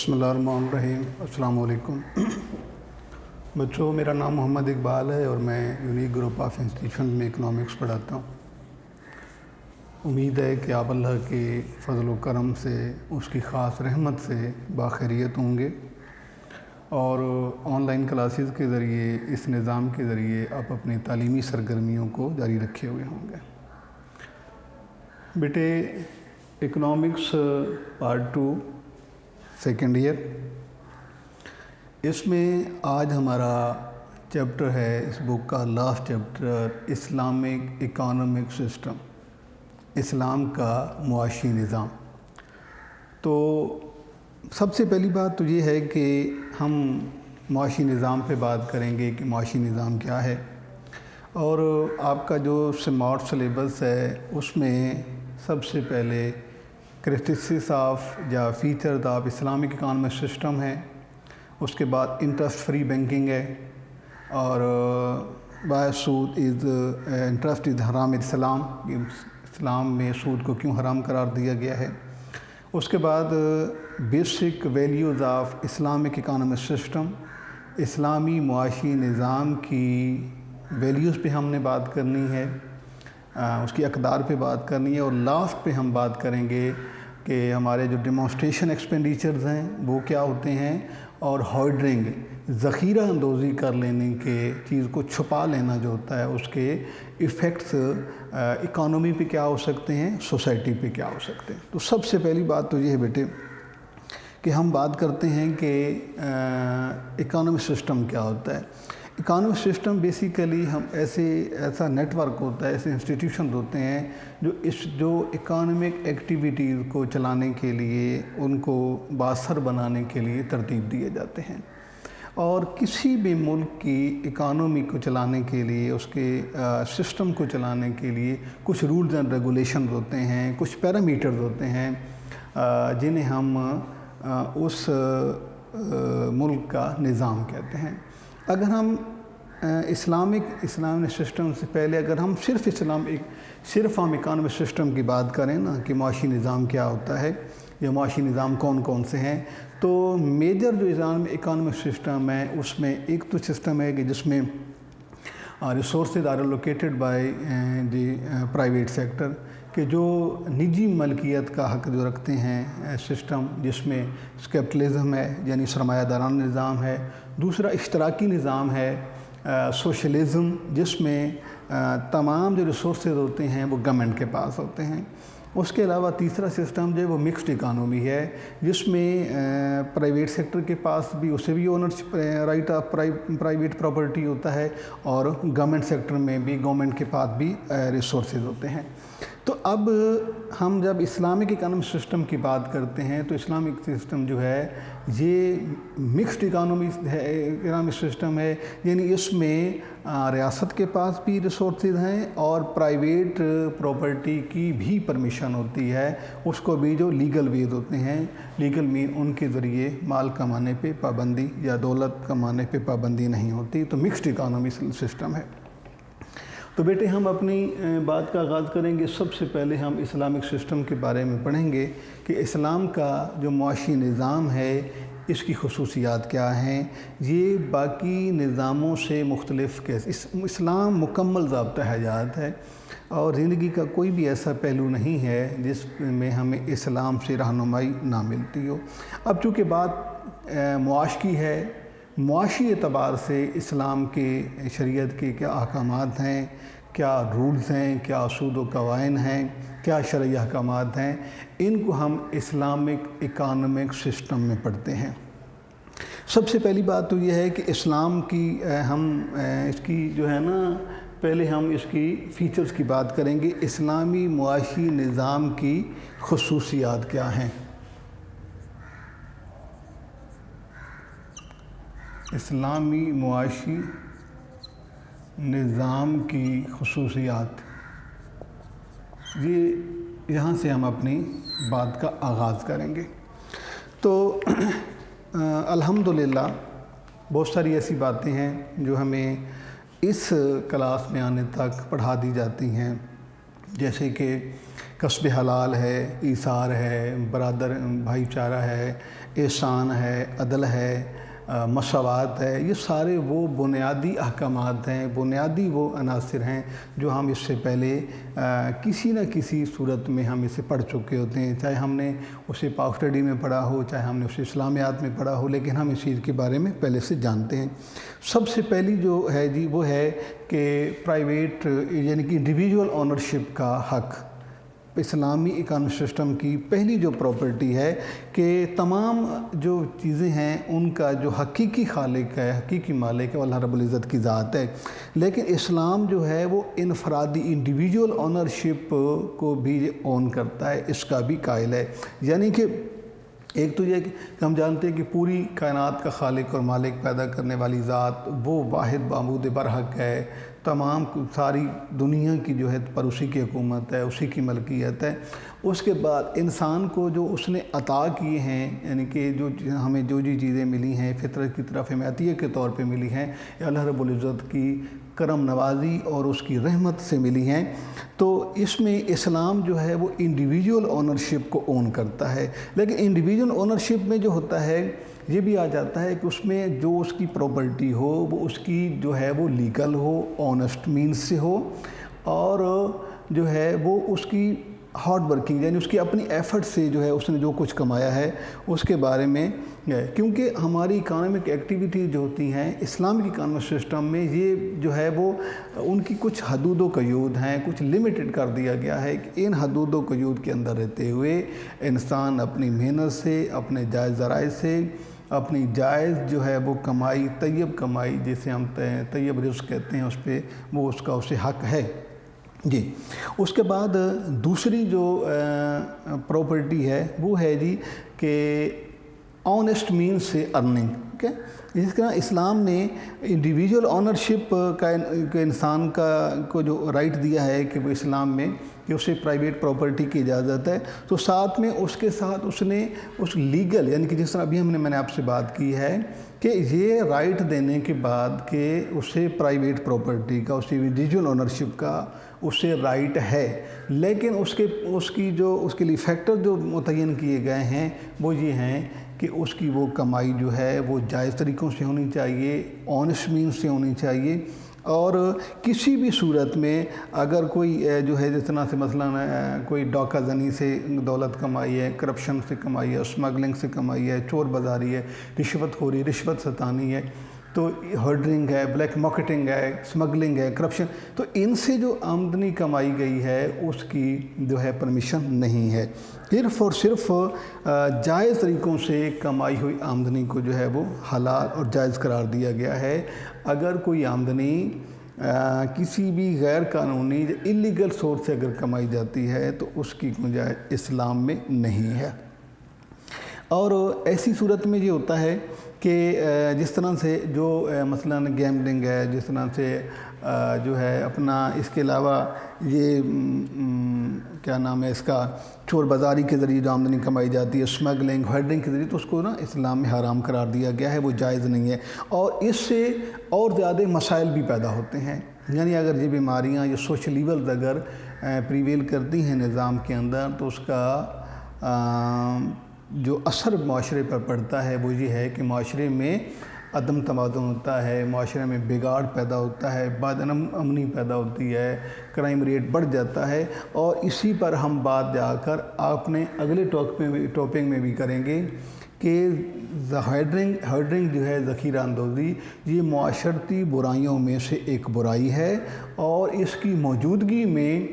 بسم اللہ الرحمن الرحیم۔ السلام علیکم بچوں، میرا نام محمد اقبال ہے اور میں یونیک گروپ آف انسٹیٹیوشن میں اکنامکس پڑھاتا ہوں۔ امید ہے کہ آپ اللہ کے فضل و کرم سے، اس کی خاص رحمت سے باخیریت ہوں گے اور آن لائن کلاسز کے ذریعے، اس نظام کے ذریعے آپ اپنی تعلیمی سرگرمیوں کو جاری رکھے ہوئے ہوں گے۔ بیٹے، اکنامکس پارٹ 2 سیکنڈ ایئر، اس میں آج ہمارا چیپٹر ہے، اس بک کا last chapter, Islamic economic system, اسلام کا معاشی نظام۔ تو سب سے پہلی بات تو یہ ہے کہ ہم معاشی نظام پہ بات کریں گے کہ معاشی نظام کیا ہے، اور آپ کا جو سمارٹ سلیبس ہے اس میں سب سے پہلے کریکٹرسٹکس آف یا features of Islamic economic system ہے، اس کے بعد انٹرسٹ فری بینکنگ ہے، اور سود از انٹرسٹ از حرام اسلام، اسلام میں سود کو کیوں حرام قرار دیا گیا ہے۔ اس کے بعد basic values of Islamic economic system, اسلامی معاشی نظام کی ویلیوز پہ ہم نے بات کرنی ہے، اس کی اقدار پہ بات کرنی ہے، اور لاسٹ پہ ہم بات کریں گے کہ ہمارے جو ڈیمانسٹریشن ایکسپینڈیچرز ہیں وہ کیا ہوتے ہیں، اور ہارڈرنگ، ذخیرہ اندوزی کر لینے کے، چیز کو چھپا لینا جو ہوتا ہے، اس کے ایفیکٹس اکانومی پہ کیا ہو سکتے ہیں، سوسائٹی پہ کیا ہو سکتے ہیں۔ تو سب سے پہلی بات تو یہ ہے بیٹے کہ ہم بات کرتے ہیں کہ اکانومک سسٹم کیا ہوتا ہے۔ اکانومک سسٹم بیسیکلی ہم ایسا نیٹ ورک ہوتا ہے، ایسے انسٹیٹیوشنز ہوتے ہیں جو اکانومک ایکٹیویٹیز کو چلانے کے لیے، ان کو بااثر بنانے کے لیے ترتیب دیے جاتے ہیں، اور کسی بھی ملک کی اکانومی کو چلانے کے لیے، اس کے سسٹم کو چلانے کے لیے کچھ رولز اینڈ ریگولیشنز ہوتے ہیں، کچھ پیرامیٹرز ہوتے ہیں جنہیں ہم اس ملک کا نظام کہتے ہیں۔ اگر ہم اسلامک سسٹم سے پہلے اگر ہم صرف ہم اکانومک سسٹم کی بات کریں نا کہ معاشی نظام کیا ہوتا ہے یا معاشی نظام کون کون سے ہیں، تو میجر جو اکانومک سسٹم ہے اس میں ایک تو سسٹم ہے کہ جس میں resources are located by the private sector, کہ جو نجی ملکیت کا حق جو رکھتے ہیں سسٹم، جس میں کیپٹلزم ہے یعنی سرمایہ دارانہ نظام ہے، دوسرا اشتراکی نظام ہے سوشلزم، جس میں تمام جو ریسورسز ہوتے ہیں وہ گورنمنٹ کے پاس ہوتے ہیں۔ اس کے علاوہ تیسرا سسٹم جو ہے وہ مکسڈ اکانومی ہے، جس میں پرائیویٹ سیکٹر کے پاس بھی، اسے بھی ownership right of private property ہوتا ہے، اور گورنمنٹ سیکٹر میں بھی، گورنمنٹ کے پاس بھی ریسورسز ہوتے ہیں۔ تو اب ہم جب اسلامک اکانومک سسٹم کی بات کرتے ہیں تو اسلامک سسٹم جو ہے یہ مکسڈ اکانومک سسٹم ہے، یعنی اس میں ریاست کے پاس بھی ریسورسز ہیں اور پرائیویٹ پراپرٹی کی بھی پرمیشن ہوتی ہے، اس کو بھی جو لیگل ویز ہوتے ہیں، لیگل مین، ان کے ذریعے مال کمانے پہ پابندی یا دولت کمانے پہ پابندی نہیں ہوتی۔ تو مکسڈ اکانومک سسٹم ہے۔ تو بیٹے، ہم اپنی بات کا آغاز کریں گے۔ سب سے پہلے ہم اسلامک سسٹم کے بارے میں پڑھیں گے کہ اسلام کا جو معاشی نظام ہے اس کی خصوصیات کیا ہیں، یہ باقی نظاموں سے مختلف کیسے۔ اسلام مکمل ضابطہ حیات ہے، اور زندگی کا کوئی بھی ایسا پہلو نہیں ہے جس میں ہمیں اسلام سے رہنمائی نہ ملتی ہو۔ اب چونکہ بات معاش کی ہے، معاشی اعتبار سے اسلام کے شریعت کے کیا احکامات ہیں، کیا رولز ہیں، کیا اصول و قوانین ہیں، کیا شرعی احکامات ہیں، ان کو ہم اسلامک اکانومک سسٹم میں پڑھتے ہیں۔ سب سے پہلی بات تو یہ ہے کہ اسلام کی اس کی جو ہے نا، پہلے ہم اس کی فیچرز کی بات کریں گے۔ اسلامی معاشی نظام کی خصوصیات کیا ہیں؟ اسلامی معاشی نظام کی خصوصیات، یہاں سے ہم اپنی بات کا آغاز کریں گے۔ تو الحمدللہ بہت ساری ایسی باتیں ہیں جو ہمیں اس کلاس میں آنے تک پڑھا دی جاتی ہیں، جیسے کہ کسب حلال ہے، ایثار ہے، برادر بھائی چارہ ہے، احسان ہے، عدل ہے، مساوات ہے، یہ سارے وہ بنیادی احکامات ہیں، بنیادی وہ عناصر ہیں جو ہم اس سے پہلے کسی نہ کسی صورت میں ہم اسے پڑھ چکے ہوتے ہیں، چاہے ہم نے اسے پاک اسٹڈی میں پڑھا ہو، چاہے ہم نے اسے اسلامیات میں پڑھا ہو، لیکن ہم اس چیز کے بارے میں پہلے سے جانتے ہیں۔ سب سے پہلی جو ہے جی وہ ہے کہ پرائیویٹ یعنی کہ انڈیویجول اونرشپ کا حق۔ اسلامی اکانومی سسٹم کی پہلی جو پراپرٹی ہے کہ تمام جو چیزیں ہیں ان کا جو حقیقی خالق ہے، حقیقی مالک ہے، وہ اللہ رب العزت کی ذات ہے، لیکن اسلام جو ہے وہ انفرادی انڈیویجول اونرشپ کو بھی اون کرتا ہے، اس کا بھی قائل ہے۔ یعنی کہ ایک تو یہ کہ ہم جانتے ہیں کہ پوری کائنات کا خالق اور مالک، پیدا کرنے والی ذات وہ واحد معبود برحق ہے، تمام ساری دنیا کی جو ہے پر اسی کی حکومت ہے، اسی کی ملکیت ہے۔ اس کے بعد انسان کو جو اس نے عطا کیے ہیں، یعنی کہ جو ہمیں جو چیزیں ملی ہیں فطرت کی طرف ہمیں عطیہ کے طور پہ ملی ہیں، یہ اللہ رب العزت کی کرم نوازی اور اس کی رحمت سے ملی ہیں، تو اس میں اسلام جو ہے وہ انڈیویجول اونرشپ کو اون کرتا ہے۔ لیکن انڈیویجول اونرشپ میں جو ہوتا ہے یہ بھی آ جاتا ہے کہ اس میں جو اس کی پراپرٹی ہو وہ اس کی جو ہے وہ لیگل ہو، آنیسٹ مینز سے ہو، اور جو ہے وہ اس کی ہارڈ ورکنگ یعنی اس کی اپنی ایفرٹ سے جو ہے اس نے جو کچھ کمایا ہے اس کے بارے میں ہے۔ کیونکہ ہماری اکانومک ایکٹیویٹی جو ہوتی ہیں اسلامک اکانومک سسٹم میں، یہ جو ہے وہ ان کی کچھ حدود و قیود ہیں، کچھ لمیٹڈ کر دیا گیا ہے کہ ان حدود و قیود کے اندر رہتے ہوئے انسان اپنی محنت سے، اپنے جائز ذرائع سے، اپنی جائز جو ہے وہ کمائی، طیب کمائی جسے ہم طیب رزق کہتے ہیں، اس پہ وہ اس کا اسے حق ہے جی۔ اس کے بعد دوسری جو پراپرٹی ہے وہ ہے جی کہ آنیسٹ مینز سے ارننگ، ٹھیک ہے۔ اس طرح اسلام نے انڈیویجول اونرشپ کا انسان کو جو رائٹ دیا ہے کہ وہ اسلام میں کہ اسے پرائیویٹ پراپرٹی کی اجازت ہے، تو ساتھ میں اس کے ساتھ اس نے اس لیگل یعنی کہ جس طرح ابھی میں نے آپ سے بات کی ہے کہ یہ رائٹ دینے کے بعد کہ اسے پرائیویٹ پراپرٹی کا، اسے انڈیویجول اونرشپ کا اسے رائٹ ہے، لیکن اس کے لیے فیکٹر جو متعین کیے گئے ہیں وہ یہ ہیں کہ اس کی وہ کمائی جو ہے وہ جائز طریقوں سے ہونی چاہیے، آنیسٹ مینز سے ہونی چاہیے، اور کسی بھی صورت میں اگر کوئی جو ہے جس طرح سے مثلاً کوئی ڈاکہ زنی سے دولت کمائی ہے، کرپشن سے کمائی ہے، اسمگلنگ سے کمائی ہے، چور بازاری ہے، رشوت خوری، رشوت ستانی ہے، تو ہرڈرنگ ہے، بلیک مارکیٹنگ ہے، اسمگلنگ ہے، کرپشن، تو ان سے جو آمدنی کمائی گئی ہے اس کی جو ہے پرمیشن نہیں ہے۔ صرف اور صرف جائز طریقوں سے کمائی ہوئی آمدنی کو جو ہے وہ حلال اور جائز قرار دیا گیا ہے۔ اگر کوئی آمدنی کسی بھی غیر قانونی انلیگل سورس سے اگر کمائی جاتی ہے تو اس کی گنجائش اسلام میں نہیں ہے۔ اور ایسی صورت میں یہ ہوتا ہے کہ جس طرح سے جو مثلاً گیملنگ ہے، جس طرح سے جو ہے اپنا اس کے علاوہ یہ کیا نام ہے اس کا، چور بازاری کے ذریعے جو آمدنی کمائی جاتی ہے، اسمگلنگ، ہرڈنگ کے ذریعے، تو اس کو نا اسلام میں حرام قرار دیا گیا ہے، وہ جائز نہیں ہے، اور اس سے اور زیادہ مسائل بھی پیدا ہوتے ہیں۔ یعنی اگر یہ بیماریاں یا سوشل ایولز اگر پریویل کرتی ہیں نظام کے اندر تو اس کا جو اثر معاشرے پر پڑتا ہے وہ یہ ہے کہ معاشرے میں عدم توازن ہوتا ہے، معاشرے میں بگاڑ پیدا ہوتا ہے، بد امنی پیدا ہوتی ہے، کرائم ریٹ بڑھ جاتا ہے، اور اسی پر ہم بات جا کر اپنے اگلے ٹاپک میں بھی کریں گے کہ ہرڈنگ جو ہے، ذخیرہ اندوزی، یہ معاشرتی برائیوں میں سے ایک برائی ہے، اور اس کی موجودگی میں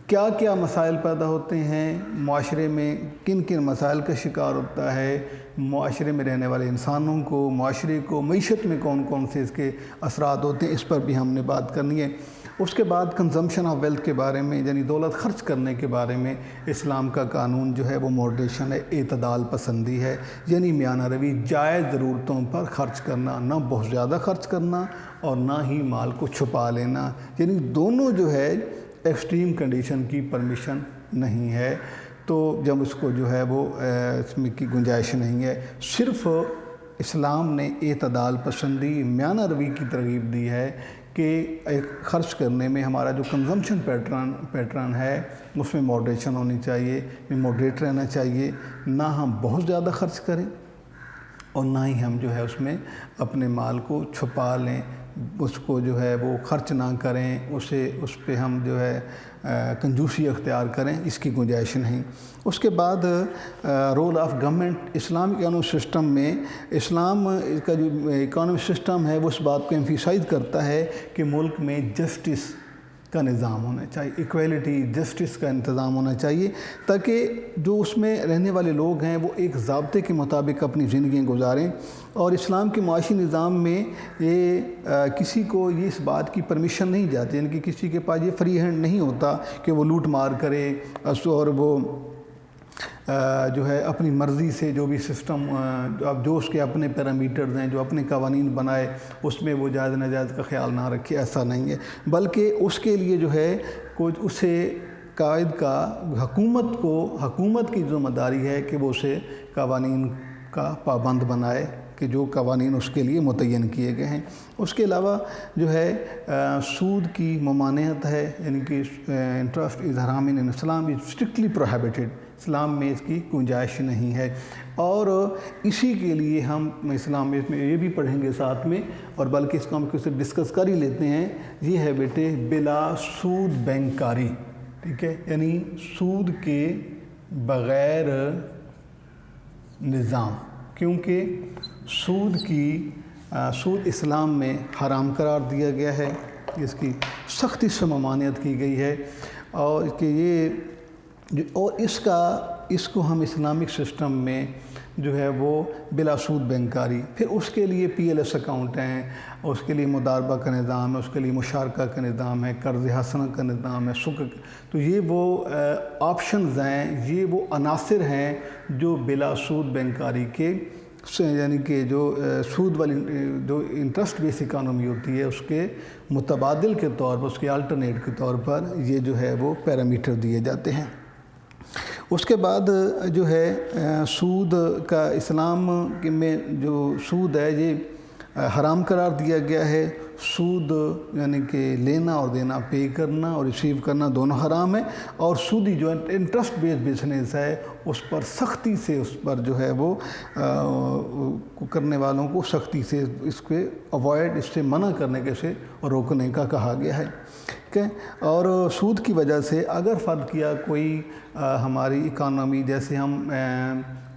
کیا کیا مسائل پیدا ہوتے ہیں، معاشرے میں کن کن مسائل کا شکار ہوتا ہے، معاشرے میں رہنے والے انسانوں کو، معاشرے کو، معیشت میں کون کون سے اس کے اثرات ہوتے ہیں، اس پر بھی ہم نے بات کرنی ہے۔ اس کے بعد کنزمپشن آف ویلتھ کے بارے میں، یعنی دولت خرچ کرنے کے بارے میں اسلام کا قانون جو ہے وہ موڈریشن ہے، اعتدال پسندی ہے، یعنی میانہ روی، جائز ضرورتوں پر خرچ کرنا، نہ بہت زیادہ خرچ کرنا اور نہ ہی مال کو چھپا لینا، یعنی دونوں جو ہے ایکسٹریم کنڈیشن کی پرمیشن نہیں ہے، تو جب اس کو جو ہے وہ اس میں کی گنجائش نہیں ہے۔ صرف اسلام نے اعتدال پسندی، میانہ روی کی ترغیب دی ہے کہ ایک خرچ کرنے میں ہمارا جو کنزمپشن پیٹرن ہے اس میں ماڈریشن ہونی چاہیے، ماڈریٹ رہنا چاہیے، نہ ہم بہت زیادہ خرچ کریں اور نہ ہی ہم جو ہے اس میں اپنے مال کو چھپا لیں، اس کو جو ہے وہ خرچ نہ کریں، اس پہ ہم جو ہے کنجوسی اختیار کریں، اس کی گنجائش نہیں۔ اس کے بعد role of government, Islamic economic system میں اسلام کا جو اکنامک سسٹم ہے وہ اس بات کو ایمفیسائز کرتا ہے کہ ملک میں جسٹس کا نظام ہونا چاہیے، ایکویلٹی، جسٹس کا انتظام ہونا چاہیے، تاکہ جو اس میں رہنے والے لوگ ہیں وہ ایک ضابطے کے مطابق اپنی زندگیاں گزاریں۔ اور اسلام کے معاشی نظام میں یہ کسی کو یہ اس بات کی پرمیشن نہیں جاتی، یعنی کہ کسی کے پاس یہ فری ہینڈ نہیں ہوتا کہ وہ لوٹ مار کرے اور وہ جو ہے اپنی مرضی سے جو بھی سسٹم، اب جو اس کے اپنے پیرامیٹرز ہیں، جو اپنے قوانین بنائے اس میں وہ جائز ناجائز کا خیال نہ رکھے، ایسا نہیں ہے، بلکہ اس کے لیے جو ہے کچھ اسے قائد کا حکومت کی ذمہ داری ہے کہ وہ اسے قوانین کا پابند بنائے کہ جو قوانین اس کے لیے متعین کیے گئے ہیں۔ اس کے علاوہ جو ہے سود کی ممانعت ہے، یعنی کہ انٹرسٹ از حرام ان اسلام از اسٹرکٹلی پروہیبٹڈ، اسلام میں اس کی گنجائش نہیں ہے۔ اور اسی کے لیے ہم اسلام میں یہ بھی پڑھیں گے ساتھ میں، اور بلکہ اس کو ہم کچھ ڈسکس کر ہی لیتے ہیں، یہ ہے بیٹے بلا سود بینک کاری، ٹھیک ہے، یعنی سود کے بغیر نظام، کیونکہ سود اسلام میں حرام قرار دیا گیا ہے، اس کی سختی سے ممانعت کی گئی ہے، اور کہ اس کو ہم اسلامک سسٹم میں جو ہے وہ بلا سود بینکاری، پھر اس کے لیے پی ایل ایس اکاؤنٹ ہیں، اس کے لیے مضاربہ کا نظام ہے، اس کے لیے مشارکہ کا نظام ہے، قرض حسنہ کا نظام ہے، تو یہ وہ آپشنز ہیں، یہ وہ عناصر ہیں جو بلا سود بینکاری کے، یعنی کہ جو سود والی جو انٹرسٹ بیس اکانومی ہوتی ہے اس کے متبادل کے طور پر، اس کے آلٹرنیٹ کے طور پر یہ جو ہے وہ پیرامیٹر دیے جاتے ہیں۔ اس کے بعد جو ہے سود کا اسلام میں جو سود ہے یہ حرام قرار دیا گیا ہے۔ سود یعنی کہ لینا اور دینا، پے کرنا اور ریسیو کرنا دونوں حرام ہے، اور سودی جو انٹرسٹ بیس بزنس ہے اس پر سختی سے، اس پر جو ہے وہ کرنے والوں کو سختی سے اس کے اوائڈ، اس سے منع کرنے کے، سے روکنے کا کہا گیا ہے۔ اور سود کی وجہ سے اگر فرض کیا کوئی ہماری اکانومی، جیسے ہم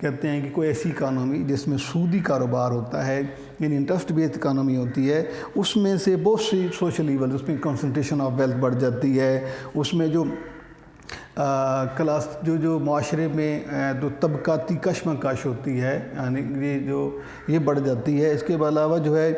کہتے ہیں کہ کوئی ایسی اکانومی جس میں سودی کاروبار ہوتا ہے، یعنی انٹرسٹ بیسڈ اکانومی ہوتی ہے، اس میں سے بہت سی سوشل ایول، اس میں کنسنٹریشن آف ویلتھ بڑھ جاتی ہے، اس میں جو کلاس جو معاشرے میں جو طبقاتی کشمکش ہوتی ہے، یعنی یہ بڑھ جاتی ہے۔ اس کے علاوہ جو ہے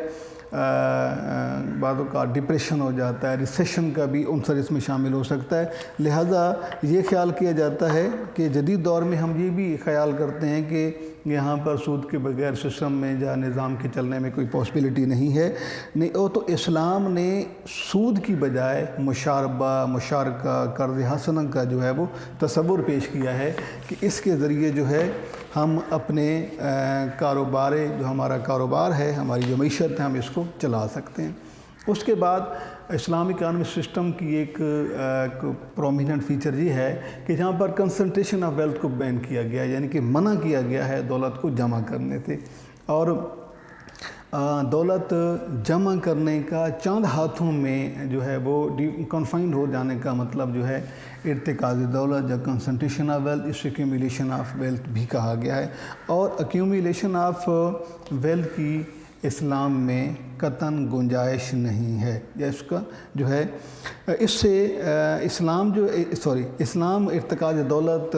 بعض اوقات ڈپریشن ہو جاتا ہے، ریسیشن کا بھی عنصر اس میں شامل ہو سکتا ہے۔ لہٰذا یہ خیال کیا جاتا ہے کہ جدید دور میں ہم یہ بھی خیال کرتے ہیں کہ یہاں پر سود کے بغیر سسٹم میں یا نظام کے چلنے میں کوئی پاسبلٹی نہیں ہے، تو اسلام نے سود کی بجائے مشاربہ، مشارکہ، قرض حسنہ کا جو ہے وہ تصور پیش کیا ہے کہ اس کے ذریعے جو ہے ہم اپنے جو ہمارا کاروبار ہے، ہماری جو معیشت ہے، ہم اس کو چلا سکتے ہیں۔ اس کے بعد اسلامک اکنامک سسٹم کی ایک پرومیننٹ فیچر یہ ہے کہ جہاں پر کنسنٹریشن آف ویلتھ کو بین کیا گیا ہے، یعنی کہ منع کیا گیا ہے دولت کو جمع کرنے سے، اور دولت جمع کرنے کا چند ہاتھوں میں جو ہے وہ کنفائنڈ ہو جانے کا مطلب جو ہے ارتکاز دولت یا کنسنٹریشن آف ویلتھ، اس ایکیومولیشن آف ویلتھ بھی کہا گیا ہے۔ اور ایکیومولیشن آف ویلتھ کی اسلام میں قطعاً گنجائش نہیں ہے، یا اس کا جو ہے اس سے اسلام ارتکاز دولت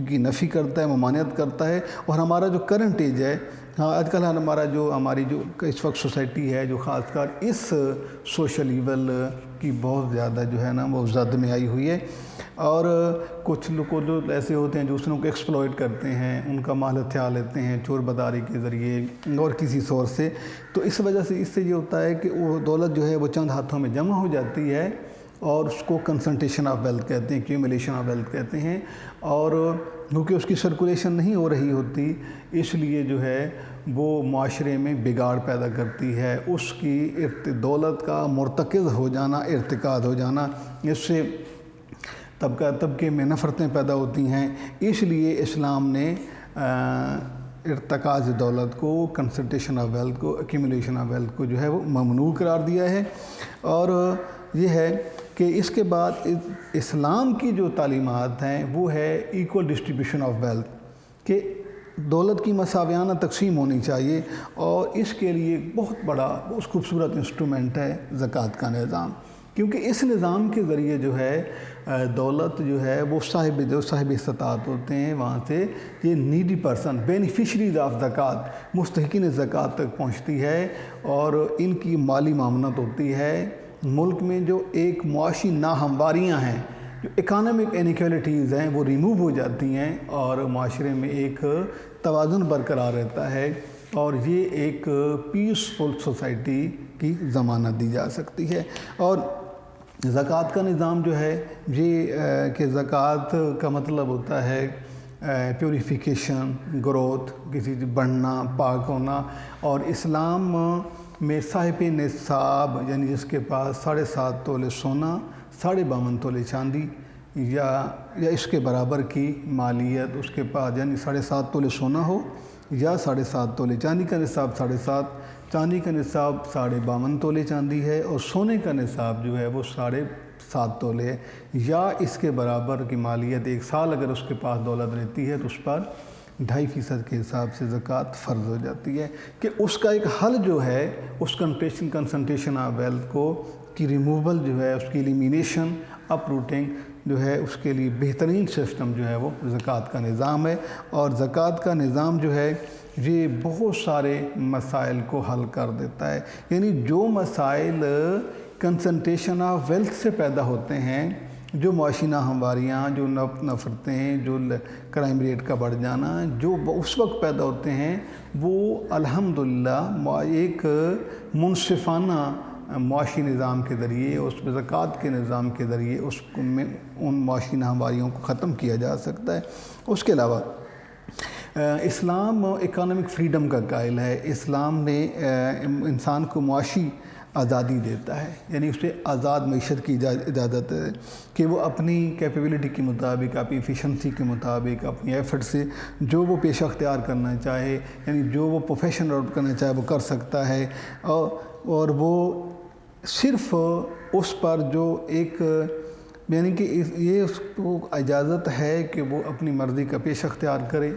کی نفی کرتا ہے، ممانعت کرتا ہے۔ اور ہمارا جو کرنٹ ایج ہے، آج کل ہماری جو اس وقت سوسائٹی ہے، جو خاص کر اس سوشل ایول کی بہت زیادہ جو ہے نا وہ زد میں آئی ہوئی ہے، اور کچھ لوگ جو ایسے ہوتے ہیں جو دوسروں کو ایکسپلوئٹ کرتے ہیں، ان کا مال ہتھیا لیتے ہیں چور بداری کے ذریعے اور کسی سورس سے، تو اس وجہ سے اس سے یہ ہوتا ہے کہ وہ دولت جو ہے وہ چند ہاتھوں میں جمع ہو جاتی ہے، اور اس کو کنسنٹریشن آف ویلتھ کہتے ہیں، ایکیومولیشن آف ویلتھ کہتے ہیں، اور کیونکہ اس کی سرکولیشن نہیں ہو رہی ہوتی اس لیے جو ہے وہ معاشرے میں بگاڑ پیدا کرتی ہے، اس کی دولت کا مرتکز ہو جانا، ارتکاز ہو جانا، اس سے طبقے میں نفرتیں پیدا ہوتی ہیں۔ اس لیے اسلام نے ارتکاز دولت کو، کنسنٹریشن آف ویلتھ کو، ایکیومولیشن آف ویلتھ کو جو ہے وہ ممنوع قرار دیا ہے۔ اور یہ ہے کہ اس کے بعد اسلام کی جو تعلیمات ہیں وہ ہے ایکول ڈسٹریبیوشن آف ویلتھ، کہ دولت کی مساویانہ تقسیم ہونی چاہیے، اور اس کے لیے بہت بڑا بہت خوبصورت انسٹرومنٹ ہے زکوٰۃ کا نظام، کیونکہ اس نظام کے ذریعے جو ہے دولت جو ہے وہ صاحب استطاعت ہوتے ہیں، وہاں سے یہ نیڈی پرسن، بینیفیشریز آف زکوٰۃ، مستحقین زکوٰۃ تک پہنچتی ہے، اور ان کی مالی معاونت ہوتی ہے۔ ملک میں جو ایک معاشی ناہمواریاں ہیں، جو اکانومک انیکوالٹیز ہیں، وہ ریموو ہو جاتی ہیں، اور معاشرے میں ایک توازن برقرار رہتا ہے، اور یہ ایک پیسفل سوسائٹی کی ضمانت دی جا سکتی ہے۔ اور زکوٰۃ کا نظام جو ہے یہ کہ زکوٰۃ کا مطلب ہوتا ہے پیوریفیکیشن، گروتھ، کسی بڑھنا، پاک ہونا، اور اسلام میں صاحب نصاب یعنی جس کے پاس 7.5 تولے سونا، 52.5 تولے چاندی یا اس کے برابر کی مالیت اس کے پاس، یعنی 7.5 تولے سونا ہو یا 7.5 تولے چاندی کا نصاب، 7.5 چاندی کا نصاب 52.5 تولے چاندی ہے، اور سونے کا نصاب جو ہے وہ 7.5 تولے ہے، یا اس کے برابر کی مالیت 1 سال اگر اس کے پاس دولت رہتی ہے تو اس پر 2.5% کے حساب سے زکوٰۃ فرض ہو جاتی ہے۔ کہ اس کا ایک حل جو ہے اس کنسنٹریشن آف ویلتھ کو کی ریموول جو ہے، اس کی ایلیمینیشن، اپ روٹنگ جو ہے، اس کے لیے بہترین سسٹم جو ہے وہ زکوٰۃ کا نظام ہے۔ اور زکوٰۃ کا نظام جو ہے یہ بہت سارے مسائل کو حل کر دیتا ہے، یعنی جو مسائل کنسنٹریشن آف ویلتھ سے پیدا ہوتے ہیں، جو معاشی ناہمواریاں، جو نفرتیں ہیں، جو کرائم ریٹ کا بڑھ جانا، جو اس وقت پیدا ہوتے ہیں، وہ الحمدللہ ایک منصفانہ معاشی نظام کے ذریعے، اس زکوٰۃ کے نظام کے ذریعے میں ان معاشی ناہمواریوں کو ختم کیا جا سکتا ہے۔ اس کے علاوہ اسلام اکانومک فریڈم کا قائل ہے۔ اسلام نے انسان کو معاشی آزادی دیتا ہے، یعنی اسے آزاد معیشت کی اجازت ہے کہ وہ اپنی کیپیبلٹی کے مطابق، اپنی ایفیشنسی کے مطابق، اپنی ایفرٹ سے جو وہ پیشہ اختیار کرنا چاہے، یعنی جو وہ پروفیشن اڈاپٹ کرنا چاہے وہ کر سکتا ہے، اور وہ صرف اس پر جو ایک یعنی کہ یہ اس کو اجازت ہے کہ وہ اپنی مرضی کا پیشہ اختیار کرے،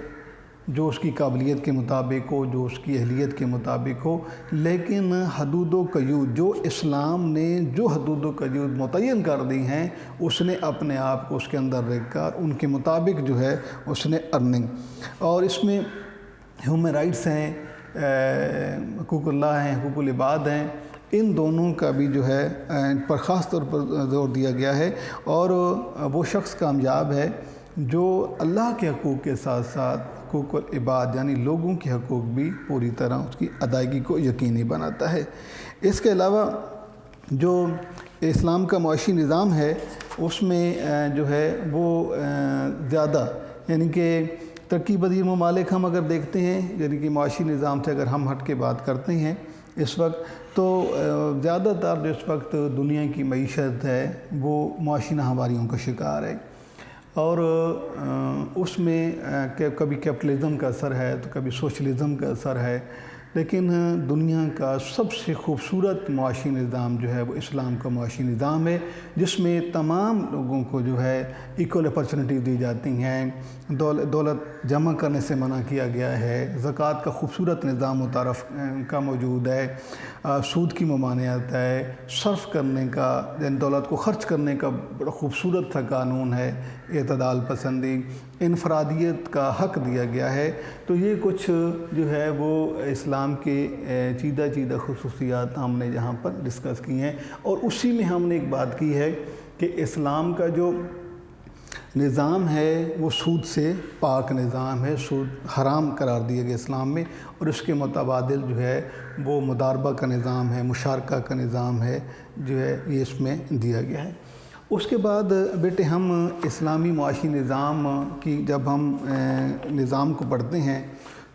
جو اس کی قابلیت کے مطابق ہو، جو اس کی اہلیت کے مطابق ہو، لیکن حدود و قیود جو اسلام نے جو حدود و قیود متعین کر دی ہیں، اس نے اپنے آپ کو اس کے اندر رکھ کر ان کے مطابق جو ہے اس نے ارننگ، اور اس میں ہیومن رائٹس ہیں، حقوق اللہ ہیں، حقوق العباد ہیں، ان دونوں کا بھی جو ہے پر خاص طور پر زور دیا گیا ہے۔ اور وہ شخص کامیاب ہے جو اللہ کے حقوق کے ساتھ ساتھ حقوق العباد یعنی لوگوں کے حقوق بھی پوری طرح اس کی ادائیگی کو یقینی بناتا ہے۔ اس کے علاوہ جو اسلام کا معاشی نظام ہے اس میں جو ہے وہ زیادہ یعنی کہ ترقی پذیر ممالک ہم اگر دیکھتے ہیں، یعنی کہ معاشی نظام سے اگر ہم ہٹ کے بات کرتے ہیں اس وقت، تو زیادہ تر جو اس وقت دنیا کی معیشت ہے وہ معاشی ناہمواریوں کا شکار ہے، اور اس میں کبھی کیپٹلزم کا اثر ہے تو کبھی سوشلزم کا اثر ہے، لیکن دنیا کا سب سے خوبصورت معاشی نظام جو ہے وہ اسلام کا معاشی نظام ہے، جس میں تمام لوگوں کو جو ہے ایکول اپرچونٹیز دی جاتی ہیں، دولت جمع کرنے سے منع کیا گیا ہے، زکوٰۃ کا خوبصورت نظام متعارف کا موجود ہے، سود کی ممانعت ہے، صرف کرنے کا یعنی دولت کو خرچ کرنے کا بڑا خوبصورت سا قانون ہے، اعتدال پسندی، انفرادیت کا حق دیا گیا ہے۔ تو یہ کچھ جو ہے وہ اسلام کے چیدہ خصوصیات ہم نے یہاں پر ڈسکس کی ہیں، اور اسی میں ہم نے ایک بات کی ہے کہ اسلام کا جو نظام ہے وہ سود سے پاک نظام ہے، سود حرام قرار دیا گیا اسلام میں، اور اس کے متبادل جو ہے وہ مضاربہ کا نظام ہے، مشارکہ کا نظام ہے جو ہے یہ اس میں دیا گیا ہے۔ اس کے بعد بیٹے ہم اسلامی معاشی نظام کی جب ہم نظام کو پڑھتے ہیں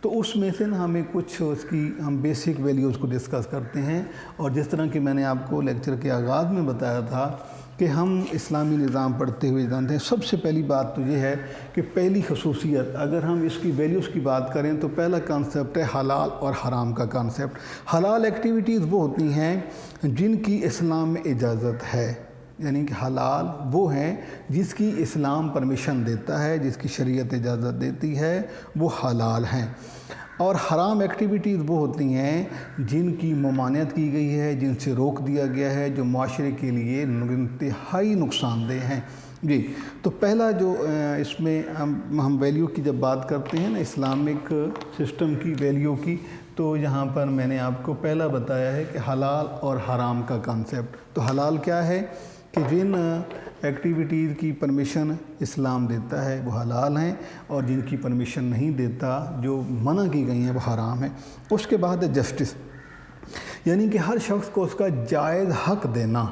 تو اس میں سے نا ہمیں کچھ اس کی ہم بیسک ویلیوز کو ڈسکس کرتے ہیں، اور جس طرح کہ میں نے آپ کو لیکچر کے آغاز میں بتایا تھا کہ ہم اسلامی نظام پڑھتے ہوئے جانتے ہیں سب سے پہلی بات تو یہ ہے کہ پہلی خصوصیت اگر ہم اس کی ویلیوز کی بات کریں تو پہلا کانسیپٹ ہے حلال اور حرام کا کانسیپٹ۔ حلال ایکٹیویٹیز وہ ہوتی ہیں جن کی اسلام میں اجازت ہے، یعنی کہ حلال وہ ہیں جس کی اسلام پرمیشن دیتا ہے، جس کی شریعت اجازت دیتی ہے، وہ حلال ہیں۔ اور حرام ایکٹیویٹیز وہ ہوتی ہیں جن کی ممانعت کی گئی ہے، جن سے روک دیا گیا ہے، جو معاشرے کے لیے انتہائی نقصان دہ ہیں۔ جی، تو پہلا جو اس میں ہم ویلیو کی جب بات کرتے ہیں نا اسلامک سسٹم کی ویلیو کی، تو یہاں پر میں نے آپ کو پہلا بتایا ہے کہ حلال اور حرام کا کانسیپٹ۔ تو حلال کیا ہے کہ جن ایکٹیویٹیز کی پرمیشن اسلام دیتا ہے وہ حلال ہیں، اور جن کی پرمیشن نہیں دیتا، جو منع کی گئی ہیں، وہ حرام ہیں۔ اس کے بعد ہے جسٹس، یعنی کہ ہر شخص کو اس کا جائز حق دینا،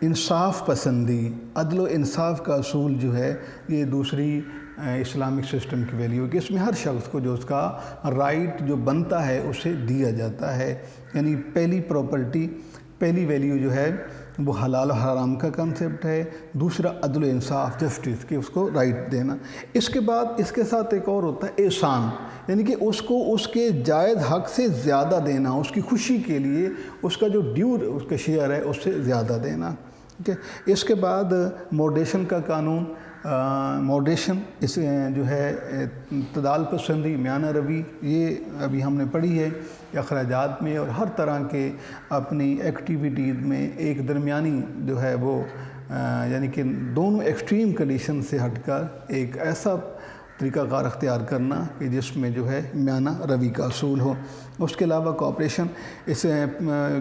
انصاف پسندی، عدل و انصاف کا اصول جو ہے یہ دوسری اسلامک سسٹم کی ویلیو ہے کہ اس میں ہر شخص کو جو اس کا رائٹ جو بنتا ہے اسے دیا جاتا ہے، یعنی پہلی پراپرٹی، پہلی ویلیو جو ہے وہ حلال و حرام کا کنسیپٹ ہے۔ دوسرا عدل و انصاف، جسٹس، کہ اس کو رائٹ دینا۔ اس کے بعد اس کے ساتھ ایک اور ہوتا ہے احسان، یعنی کہ اس کو اس کے جائز حق سے زیادہ دینا، اس کی خوشی کے لیے اس کا جو ڈیو اس کا شیئر ہے اس سے زیادہ دینا۔ ٹھیک ہے، اس کے بعد موڈیشن کا قانون، موڈیشن اس جو ہے اعتدال پسندی، میانہ روی، یہ ابھی ہم نے پڑھی ہے کہ اخراجات میں اور ہر طرح کے اپنی ایکٹیویٹیز میں ایک درمیانی جو ہے وہ یعنی کہ دونوں ایکسٹریم کنڈیشن سے ہٹ کر ایک ایسا طریقہ کار اختیار کرنا کہ جس میں جو ہے میانہ روی کا اصول ہو۔ اس کے علاوہ کوآپریشن، اس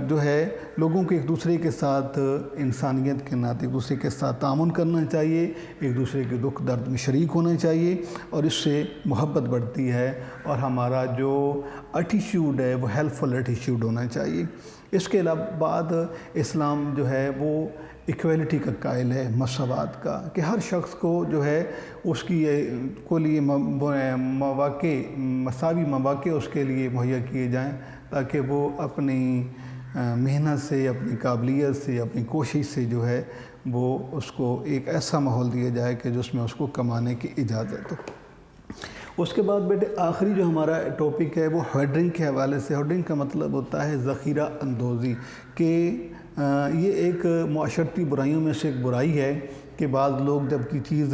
جو ہے لوگوں کو ایک دوسرے کے ساتھ انسانیت کے ناطے ایک دوسرے کے ساتھ تعاون کرنا چاہیے، ایک دوسرے کے دکھ درد میں شریک ہونا چاہیے، اور اس سے محبت بڑھتی ہے، اور ہمارا جو ایٹیچیوڈ ہے وہ ہیلپ فل ایٹیچیوڈ ہونا چاہیے۔ اس کے علاوہ بعد اسلام جو ہے وہ ایکویلٹی کا قائل ہے، مساوات کا، کہ ہر شخص کو جو ہے اس کی کو لیے مواقع، مساوی مواقع اس کے لیے مہیا کیے جائیں، تاکہ وہ اپنی محنت سے، اپنی قابلیت سے، اپنی کوشش سے جو ہے وہ اس کو ایک ایسا ماحول دیا جائے کہ جس میں اس کو کمانے کی اجازت ہو۔ اس کے بعد بیٹے آخری جو ہمارا ٹاپک ہے وہ ہوڈنگ کے حوالے سے۔ ہوڈنگ کا مطلب ہوتا ہے ذخیرہ اندوزی، کہ یہ ایک معاشرتی برائیوں میں سے ایک برائی ہے کہ بعض لوگ جب کی چیز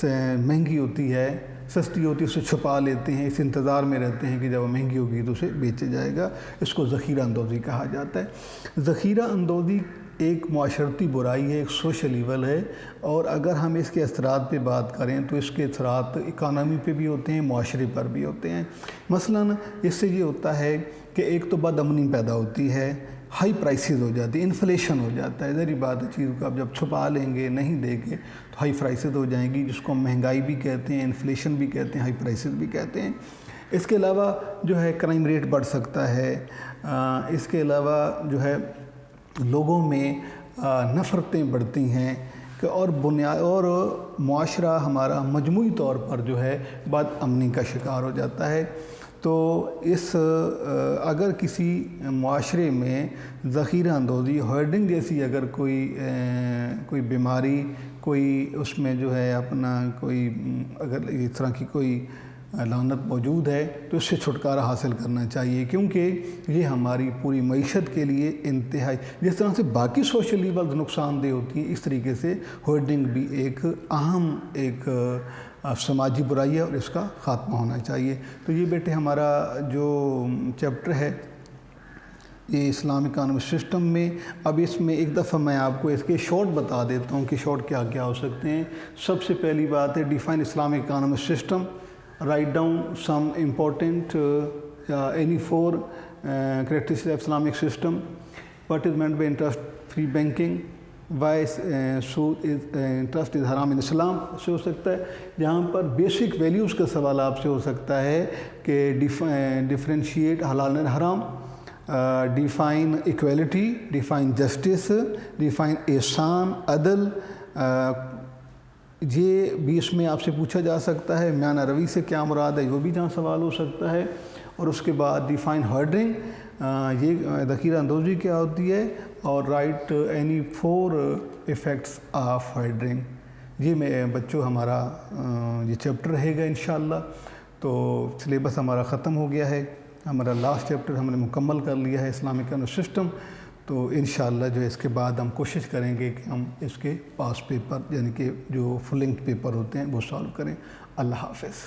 مہنگی ہوتی ہے، سستی ہوتی ہے، اسے چھپا لیتے ہیں، اس انتظار میں رہتے ہیں کہ جب وہ مہنگی ہوگی تو اسے بیچا جائے گا۔ اس کو ذخیرہ اندوزی کہا جاتا ہے۔ ذخیرہ اندوزی ایک معاشرتی برائی ہے، ایک سوشل ایول ہے، اور اگر ہم اس کے اثرات پہ بات کریں تو اس کے اثرات اکانومی پہ بھی ہوتے ہیں، معاشرے پر بھی ہوتے ہیں۔ مثلاً اس سے یہ ہوتا ہے کہ ایک تو بد امنی پیدا ہوتی ہے، ہائی پرائسز ہو جاتی ہے، انفلیشن ہو جاتا ہے۔ ظاہری بات ہے، چیز کو آپ جب چھپا لیں گے، نہیں دیں گے تو ہائی پرائسز ہو جائیں گی، جس کو ہم مہنگائی بھی کہتے ہیں، انفلیشن بھی کہتے ہیں، ہائی پرائسز بھی کہتے ہیں۔ اس کے علاوہ جو ہے کرائم ریٹ بڑھ سکتا ہے۔ اس کے علاوہ جو ہے لوگوں میں نفرتیں بڑھتی ہیں، اور معاشرہ ہمارا مجموعی طور پر جو ہے بد امنی کا شکار ہو جاتا ہے۔ تو اگر کسی معاشرے میں ذخیرہ اندوزی، ہوڈنگ جیسی اگر کوئی بیماری، کوئی اس میں جو ہے اپنا کوئی اگر اس طرح کی کوئی لعنت موجود ہے تو اس سے چھٹکارا حاصل کرنا چاہیے، کیونکہ یہ ہماری پوری معیشت کے لیے انتہائی، جس طرح سے باقی سوشل ایولز نقصان دہ ہوتی ہیں، اس طریقے سے ہوڈنگ بھی ایک اہم ایک سماجی برائی ہے، اور اس کا خاتمہ ہونا چاہیے۔ تو یہ بیٹے ہمارا جو چیپٹر ہے یہ اسلامک اکانومک سسٹم میں، اب اس میں ایک دفعہ میں آپ کو اس کے شارٹ بتا دیتا ہوں کہ شارٹ کیا کیا ہو سکتے ہیں۔ سب سے پہلی بات ہے define Islamic economic system, write down some important any 4 characteristics of Islamic system. What is meant by interest-free banking? Why interest is haram in Islam سے ہو سکتا ہے۔ جہاں پر بیسک ویلیوز کا سوال آپ سے ہو سکتا ہے کہ ڈفرینشیٹ حلال اور حرام، define equality, define justice, define احسان، عدل. یہ بھی اس میں آپ سے پوچھا جا سکتا ہے. میانہ روی سے کیا مراد ہے، وہ بھی جہاں سوال ہو سکتا ہے. اور اس کے بعد ڈیفائن ہرڈنگ، یہ ذخیرہ اندوزی کیا ہوتی ہے، اور رائٹ اینی 4 ایفیکٹس آف ہرڈنگ. یہ میں بچوں ہمارا یہ چیپٹر رہے گا انشاءاللہ. تو سلیبس ہمارا ختم ہو گیا ہے. ہمارا لاسٹ چیپٹر ہم نے مکمل کر لیا ہے، اسلامک اکنامک سسٹم. تو انشاءاللہ جو ہے اس کے بعد ہم کوشش کریں گے کہ ہم اس کے پاس پیپر یعنی کہ جو فل لینتھ پیپر ہوتے ہیں وہ سالو کریں. اللہ حافظ.